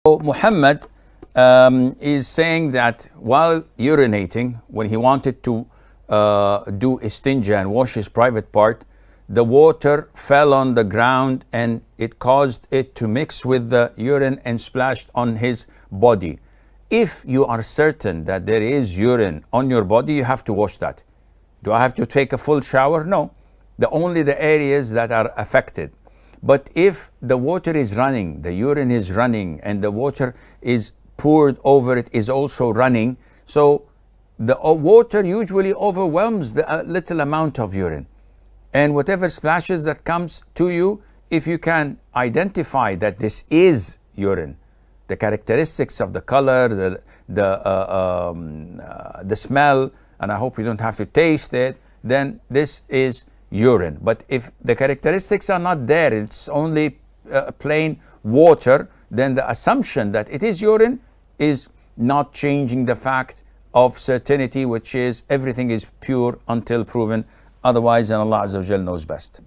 So Muhammad is saying that while urinating, when he wanted to do istinja and wash his private part, the water fell on the ground and it caused it to mix with the urine and splashed on his body. If you are certain that there is urine on your body, you have to wash that. Do I have to take a full shower? No. Only the areas that are affected. But if the water is running, the urine is running, and the water is poured over it is also running, so the water usually overwhelms the little amount of urine. And whatever splashes that comes to you, if you can identify that this is urine, the characteristics of the color, the smell, and I hope you don't have to taste it, then this is urine. But if the characteristics are not there, it's only plain water, then the assumption that it is urine is not changing the fact of certainty, which is everything is pure until proven otherwise, and Allah Azza wa Jal knows best.